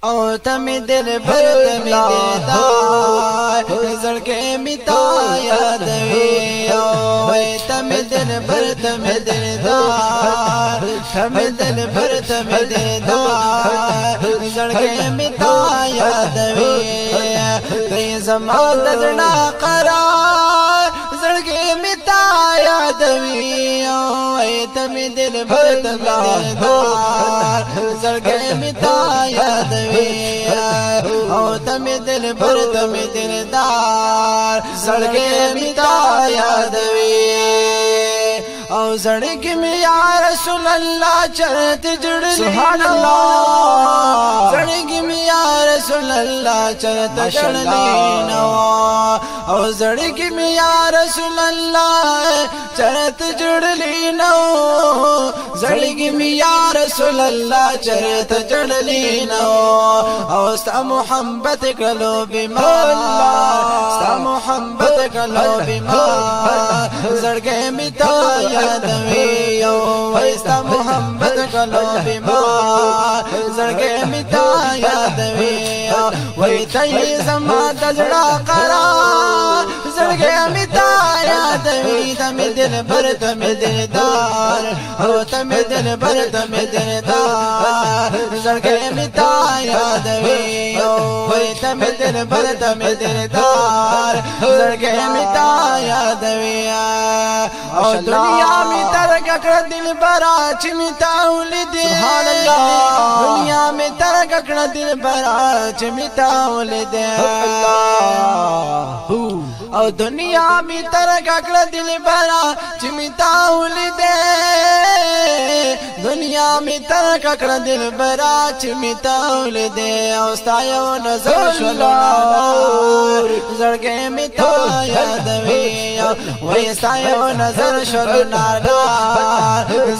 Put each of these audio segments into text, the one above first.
او تمی دل بر تمی دیدار زړګې می تا یادوي او تمی دل بر تمی دیدار تمی دل بر تمی دیدار زړګې می تا یادوي ته زما د زړه قرار زړګې می تا یادوي او تمی دل بر تمی دیدار زړګې می تا یادوي او تمی دل بر تمی دلدار زړګې می تا یادوي او زړګې می یا رسول الله چرته جوړلې سبحان الله زړګې می یا رسول الله چرته جوړلې نو او زړګې می یا رسول الله چرته جوړلې نو زړګې می یا رسول الله چرته جوړلې نو او ستا محبت کلو بیمار ستا محبت کلو بیمار زړګې می تا یادوي او ستا محبت کلو بیمار زړګې می تا یادوي وای ته زما د زړه قرار زړګې می تا یادوي تمې دل بر تمې دلدار او تمې دل بر تمې دلدار زړګې می تا یادوي وای تمې دل بر تمې دلدار زړګې می تا یادوي او دنیا می ترک کړ دل برا چې می تا ولید سبحان الله دنیا می ترک کړ دل برا چې می تا ولید او دنیا می ترک کړ دل برا چې می تا ولید دنیا می ترک کړ دل برا چې می تا ولید او ستایو نظر شلو زړګې می تا یادوي وای ستایو نظر شلو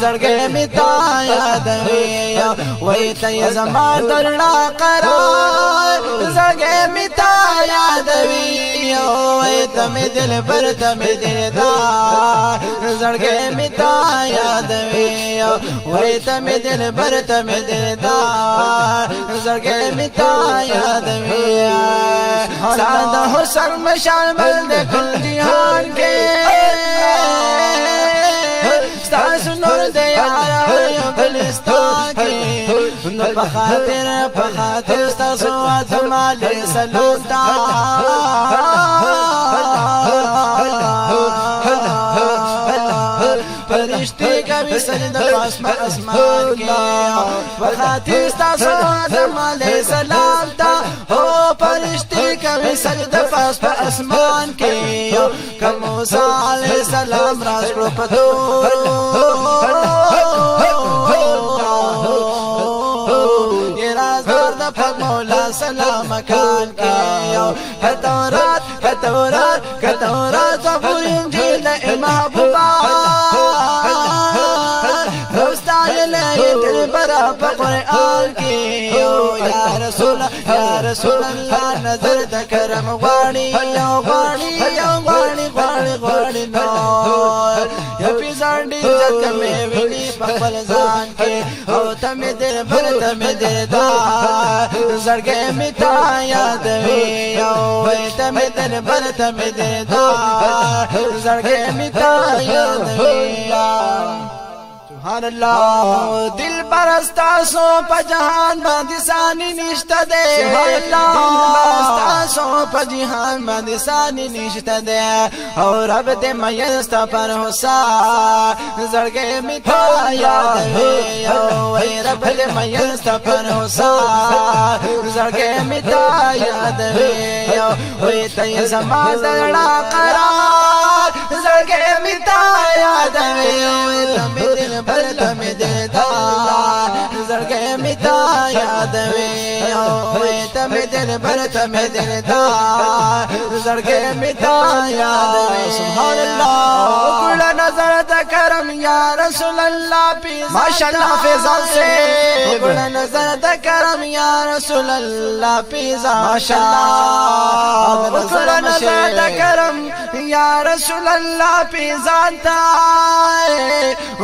زړګې می تا یادوي وای ته زما درنا قرار زړګې می تا یادوي وای ته می دل پر ته می دلدار زړګې می تا یادوي وای ته می دل پر ته می دلدار زړګې می تا یادوي ساده حسن مشال بل کل جهان کې ستاسو نور دی یارا بلستا کې نو په خاطر ستاسو اتم علی سلام تا فرشتي کوي سجده اسمان کې په خاطر ستاسو اتم علی سلام تا هو فرشتي کوي سجده اسمان کې کوم موسی علی السلام راز کړو پدو مولا سلام کان کې کتورات زبور انجیل محبوبا روستای دل برا قرآن کې یا رسول الله نظر د کرم غواړي نو یا پی ځانډي ځکه مې ویلي په خپل ځان کې او تمې دل بر تمې دلدار زړګې می تا یادوي او تمې دل بر تمې دلدار زړګې می تا یادوي سبحان الله دل برستا سو په جهان باندې ساني نشته ده سبحان الله دل برستا سو په جهان باندې ساني نشته ده او رب دې مې استا پر حسا زړګې می تا یادوي او رب دې مې استا پر حسا زړګې می تا یادوي او ته زما زړه قرار زړګې می تا یادوي تمې دلدار زړګې می تا یادوي تمہیں دل بھر تمہیں دلدار زڑکے مٹا یاد سبحان اللہ اکڑا نظر دا کرم یا رسول اللہ پیزا ماشاءاللہ فیضان سے اکڑا نظر دا کرم یا رسول اللہ پیزا ماشاءاللہ اکڑا نظر دا کرم یا رسول اللہ پیزان تا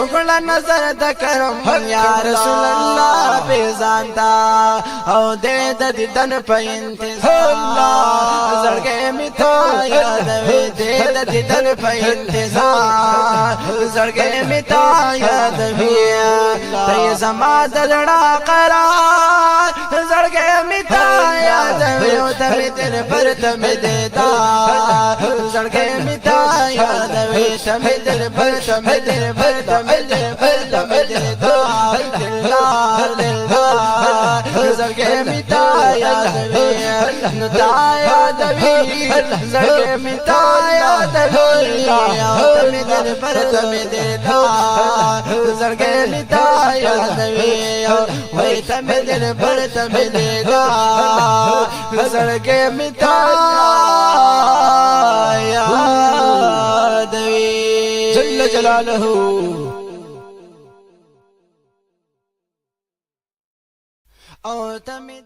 اکڑا نظر دا کرم یا رسول اللہ پیزان تا او دے دا دیدن پا انتظار زڑکے مٹا یاد دے دا دیدن پا انتظار زڑکے مٹا یاد تی زما دلڑا قرار زڑکے مٹا یاد تمہیں دل پر تمہیں دیدار زڑکے مٹا یاد تمہیں دل پر تمہیں دل پر تمہیں دل پر تمہیں دیدار دلدار دلدار زڑکے مٹا یاد نتا یاد زڑکے مٹا یاد تمہیں دل پر تمہیں دیدار زڑکے مٹا یاد وہی تمہیں دل پر تمہیں دیدار زڑکے مٹا یاد جل جلالہ او تمہیں